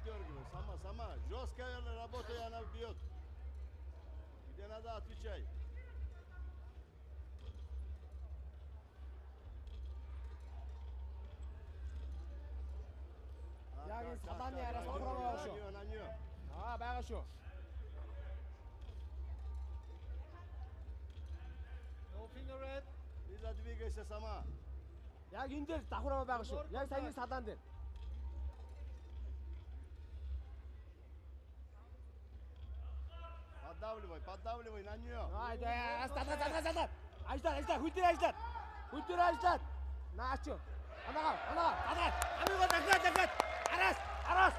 дергивай, сама. Жесткая работа, и она бьет. Где надо, отвечай. Яг энэ салааны араас тохироо байгаа шүү. Байгаа шүү. No finger red. Лиза, двигайся сама. Яг энэ дээр давхраа байгаа шүү. Яг саяны салаан дээр. Поддавливай на нее. Задаа. Ажлаа, хөл дээр ажиллаад. Наач. Анаа. Задаа. Амиго дахиад. Араас.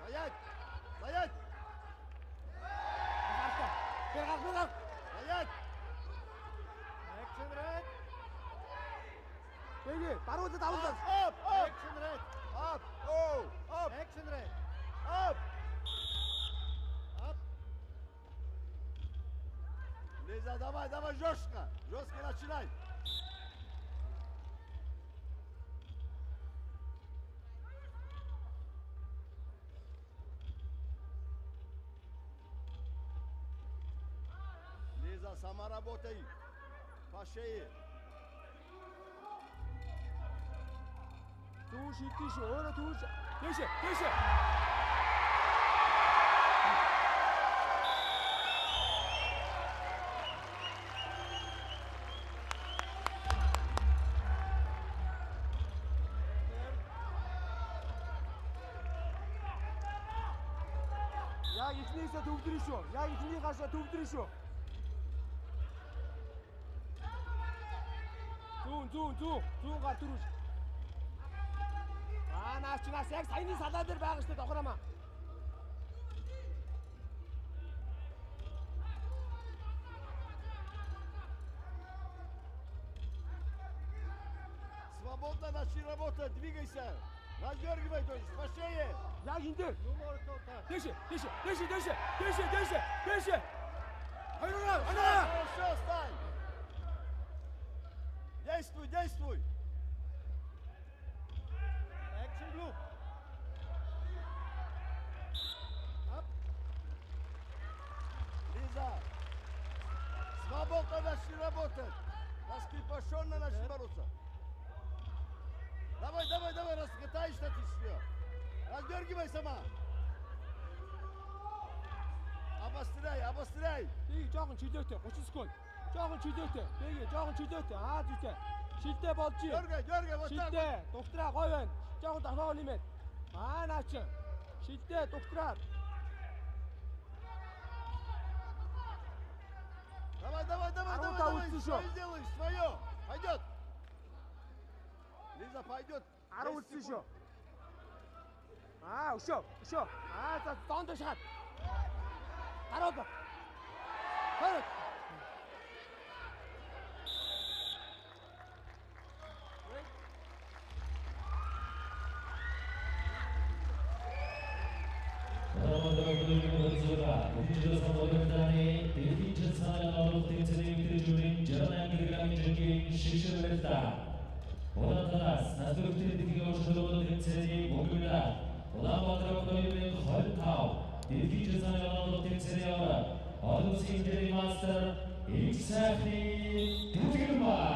Стоять. Бегав. Стоять. Action red. Беги, даруулаад авлаа. Up. Action red. Up. Up. Action red. Up. Up. Лиза, давай, жестко. Жестко начинай. Лиза, сама работай. По шее. Түү шилдэж шүү. Өөрөө түү. Дэше. Яг ихнийсээ төвдрөн шүү. Яг ихний гашаа төвдрөн шүү. Зүүн гар түрүүш. Наач яг саяны салаа дээр байгаа шүү дээ тохиромаа. Свободно начни работать, двигайся. Раздергивай, то есть, по шее. Яг энэ дээр. No more contact. Дэше. Хайраа. Хорошо, стань. Действуй. Action blue. Up. Лиза, свободно начни работать. Раскрепощенно начни бороться. Давай, раскатаешь на тысячу. Раздергивай сама. Обостряй. Беги жоохон чөлөөтэй 30 секунд. Жоохон чөлөөтэй. Зүйтэй. Шилдэ болж. Дергай, вот так. Шилдэ. Доктораа гой байна. Жоохон дахиад нэмээд. Наач. Шилдэ доктораа. Давай. Что сделаешь? Свое. Пойдет. Лиза, пойдет. 10 үлдсэн шүү. Өшөө. За доондоо шахаад. Гараад. Хойд. Улаанаас насруулийн дэлхийн өршөөлөлт тэмцээний мөнгөөр Улаанбаатар 2025 дэлхийн чемпионы олонлог тэмцээний олон улсын гэрээ мастер Иксахи Дүгэрмаа.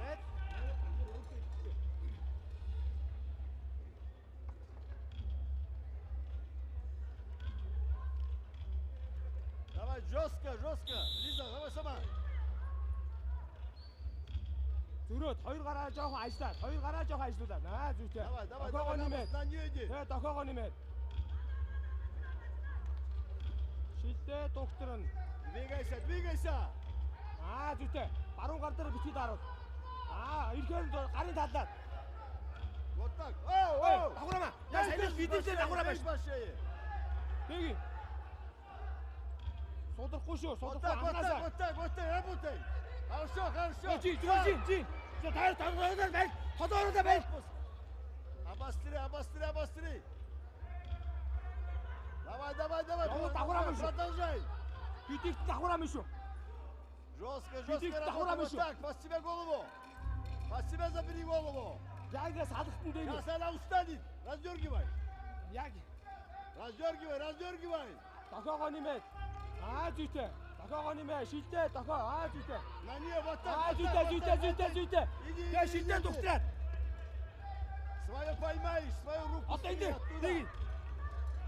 Red. Давай, жестко. Лиза, давай сама. Зөрөөд хоёр гараа жоохон ажиллуулаад. Зүйтэй. Давай, нэмээд. на нее иди. Дохоогоо нэмээд. Шилдэ доктор нь. Двигайся. Зүйтэй. Баруун гар дээр битгий даруул. Ирэхээр гарын талаад. Вот так. Давхраа. Яг саяны видеотэй давхраа байж. По шее. Беги. Содрахгүй шүү. Вот так, работай. Хорошо. Жи. Тайр бай. Ходоороо бай. Обостри. Давай. Давхраа биш. Продолжай. Бидийгт давхраа биш шүү. Жестко, Иди, жестко давай, работай. Вот Мишу. так, под себя голову. Под себя забери голову. Яг салхтан дээг. Сейчас она устанет. Раздергивай. Яг Раздергивай, раздергивай. дохоогоо нэмээд. Зүйтэй. Дохоогоо нэмээ. Шилдээ дохоо. Зүйтэй. На нее вот так. Зүйтэй. Иди, Гэ иди, шилдээ иди. дугтраад. Свою поймаешь, свою руку Одоо сними энэ оттуда. дэг.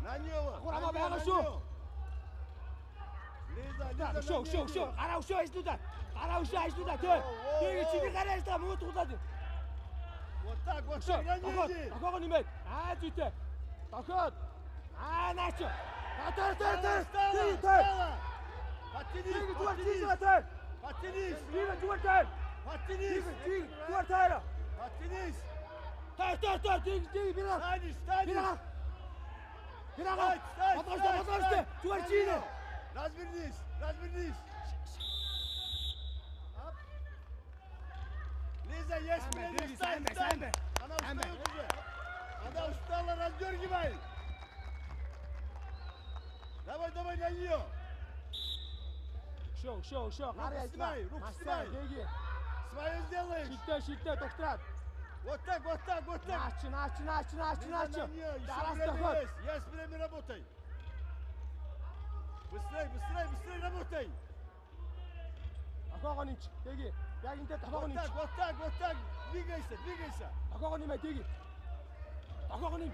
На нее. Ахурама байгаа шүү. Лиза, Лиза, Өшөө. Гараа өшөө ажлуудаа. Тэ. Дэг чиний гараа ажлаа муу туулаад. Вот так, вот Өшөө. так, на нее иди. Дохоогоо нэмээд. Зүйтэй. Дохоод. Наач. Таа. Подтянись, Дэг зүгээр подтянись, таа. подтянись, Дэг зүгээр таа. подтянись, Зүгээр таа. подтянись. Таа. Дэг бираа. Станешь, станешь. Бираа. Встань. Подожди. Зүгээр На чинь. нее. Развернись. Лиза, есть Сайн время, байна, встань. сайн байна. Она Сайн байна. устает уже. Она устала, раздергивай. Давай, на нее. Шоо. Гараа ажлаа. руку Маш снимай. сайн. Дээг. Свое сделаешь. Шилдээ дугтраад. Вот так. Наач. Лиза, на нее. Еще Дараас время дохоод. есть. Есть время, работай. Быстрей, работай. Дохоогоо нэмч. Дээг. Яг энэ дохоогоо нэмч. Вот так. Двигайся. Дохоогоо нэмээ дээг. Дохоогоо нэм.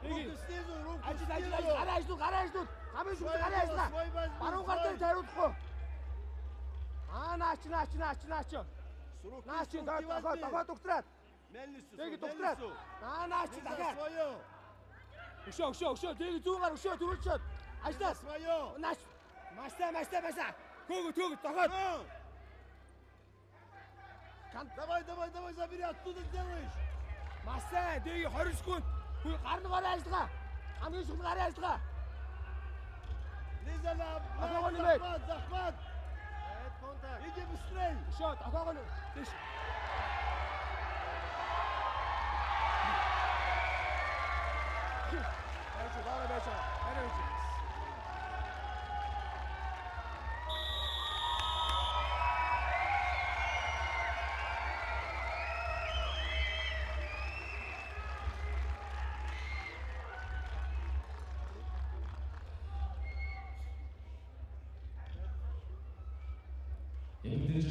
Руку Дээг. снизу, руку Ажил. снизу. Гараа ажлууд. Хамгийн шүмж Свой гараа ажлаа. свой возьми, Баруун гар дээр свой. тариулахгүй. Наач. С руки, Наач. с руки возьми. Дохоо дугтраад. Мельницу, Дээг свою дугтраад. мельницу. Наач Лиза, дахиад. свое. Өшөө. Дээг зүүгээр төрүүлчихэд. Ажлаа. Лиза, свое. Наач. Маш сайн. Төг дохоод. Давай, забери, оттуда сделаешь. Маш сайн. Дээг 20 секунд. Гарны гараа ажиллагаа. Хамгийн шүмж гараа ажиллагаа. Лиза, Дохоогоо на нэмээд. захват. Red contact. Иди быстрей. Өшөө дохоогоо нэм. Дэш. Арай. Эвдэж